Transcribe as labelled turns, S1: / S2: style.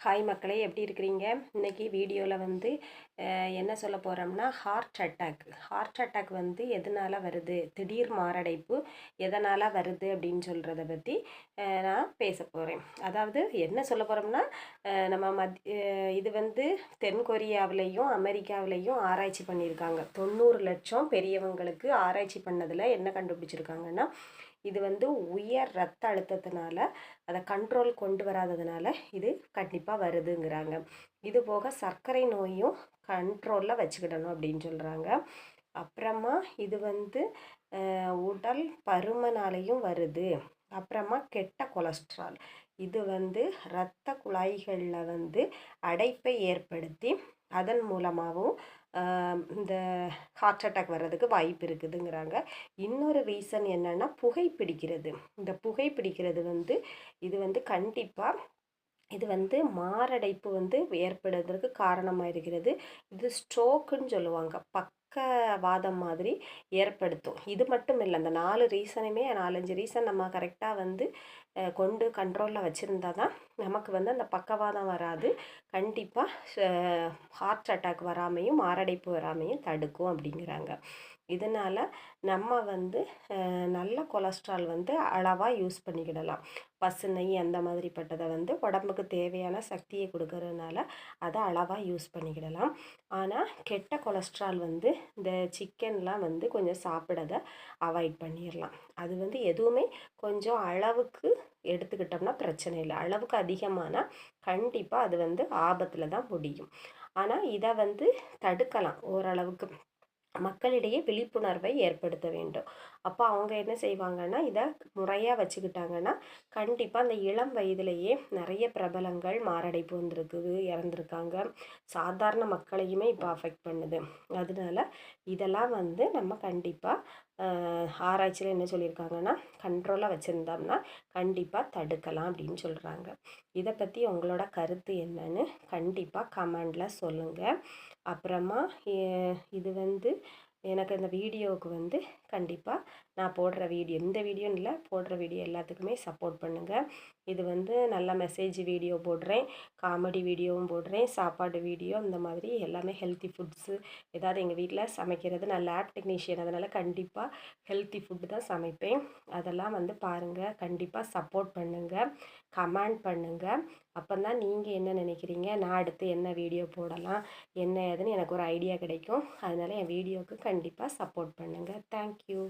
S1: Hi மக்களே, எப்படி இருக்கிறீங்க? இன்றைக்கி வீடியோவில் வந்து என்ன சொல்ல போகிறோம்னா ஹார்ட் அட்டாக் வந்து எதனால் வருது, திடீர் மாரடைப்பு எதனால் வருது அப்படின்னு சொல்கிறத பற்றி நான் பேச போகிறேன். அதாவது என்ன சொல்ல போகிறோம்னா, நம்ம இது வந்து தென்கொரியாவிலையும் அமெரிக்காவிலையும் ஆராய்ச்சி பண்ணியிருக்காங்க. 90 லட்சம் பெரியவங்களுக்கு ஆராய்ச்சி பண்ணதில் என்ன கண்டுபிடிச்சிருக்காங்கன்னா, இது வந்து உயர் ரத்த அழுத்தத்தினால அதை கண்ட்ரோல் கொண்டு வராததுனால இது கண்டிப்பாக வருதுங்கிறாங்க. இது போக சர்க்கரை நோயும் கண்ட்ரோலில் வச்சுக்கிடணும் அப்படின்னு சொல்கிறாங்க. அப்புறமா இது வந்து உடல் பருமனாலையும் வருது. அப்புறமா கெட்ட கொலஸ்ட்ரால் இது வந்து இரத்த குழாய்களில் வந்து அடைப்பை ஏற்படுத்தி அதன் மூலமாகவும் இந்த ஹார்ட் அட்டாக் வர்றதுக்கு வாய்ப்பு இருக்குதுங்கிறாங்க. இன்னொரு ரீசன் என்னென்னா புகைப்பிடிக்கிறது. இந்த புகைப்பிடிக்கிறது வந்து இது வந்து கண்டிப்பாக இது வந்து மாரடைப்பு வந்து ஏற்படுவதற்கு காரணமாக இருக்கிறது. இது ஸ்ட்ரோக்குன்னு சொல்லுவாங்க, பக்கவாதம் மாதிரி ஏற்படுத்தும். இது மட்டும் இல்லை, அந்த 4 ரீசனுமே 4-5 ரீசன் நம்ம கரெக்டாக வந்து கொண்டு கண்ட்ரோலில் வச்சுருந்தா தான் நமக்கு வந்து அந்த பக்கவாதம் வராது. கண்டிப்பாக ஹார்ட் அட்டாக் வராமையும் மாரடைப்பு வராமையும் தடுக்கும் அப்படிங்கிறாங்க. இதனால் நம்ம வந்து நல்ல கொலஸ்ட்ரால் வந்து அளவாக யூஸ் பண்ணிக்கிடலாம். பசு நெய் அந்த மாதிரிப்பட்டதை வந்து உடம்புக்கு தேவையான சக்தியை கொடுக்கறதுனால அதை அளவாக யூஸ் பண்ணிக்கிடலாம். ஆனால் கெட்ட கொலஸ்ட்ரால் வந்து இந்த சிக்கன்லாம் வந்து கொஞ்சம் சாப்பிடதை அவாய்ட் பண்ணிடலாம். அது வந்து எதுவுமே கொஞ்சம் அளவுக்கு எடுத்துக்கிட்டோம்னா பிரச்சனை இல்லை. அளவுக்கு அதிகமானால் கண்டிப்பாக அது வந்து ஆபத்தில் தான் முடியும். ஆனால் இதை வந்து தடுக்கலாம். ஓரளவுக்கு மக்களிடையே விழிப்புணர்வை ஏற்படுத்த வேண்டும். அப்போ அவங்க என்ன செய்வாங்கன்னா, இதை முறையாக வச்சுக்கிட்டாங்கன்னா கண்டிப்பாக அந்த இளம் வயதிலேயே நிறைய பிரபலங்கள் மாரடைப்பு வந்திருக்குது, இறந்துருக்காங்க. சாதாரண மக்களையுமே இப்போ அஃபெக்ட் பண்ணுது. அதனால இதெல்லாம் வந்து நம்ம கண்டிப்பாக ஆராய்ச்சியில் என்ன சொல்லியிருக்காங்கன்னா, கண்ட்ரோலாக வச்சுருந்தோம்னா கண்டிப்பாக தடுக்கலாம் அப்படின்னு சொல்கிறாங்க. இதை பற்றி உங்களோட கருத்து என்னன்னு கண்டிப்பாக கமெண்டில் சொல்லுங்கள். அப்புறமா இது வந்து எனக்கு இந்த வீடியோவுக்கு வந்து கண்டிப்பாக நான் போடுற வீடியோ, இந்த வீடியோன்னு இல்லை, போடுற வீடியோ எல்லாத்துக்குமே சப்போர்ட் பண்ணுங்கள். இது வந்து நல்ல மெசேஜ் வீடியோ போடுறேன், காமெடி வீடியோவும் போடுறேன், சாப்பாடு வீடியோ, இந்த மாதிரி எல்லாமே ஹெல்த்தி ஃபுட்ஸு. ஏதாவது எங்கள் வீட்டில் சமைக்கிறது, நான் லேப் டெக்னீஷியன், அதனால் கண்டிப்பாக ஹெல்த்தி ஃபுட்டு தான் சமைப்பேன். அதெல்லாம் வந்து பாருங்கள், கண்டிப்பாக சப்போர்ட் பண்ணுங்கள், கமெண்ட் பண்ணுங்கள். அப்போ தான் நீங்கள் என்ன நினைக்கிறீங்க, நான் அடுத்து என்ன வீடியோ போடலாம், என்ன ஏதுன்னு எனக்கு ஒரு ஐடியா கிடைக்கும். அதனால் என் வீடியோவுக்கு கண்டிப்பாக சப்போர்ட் பண்ணுங்கள். தேங்க்யூ.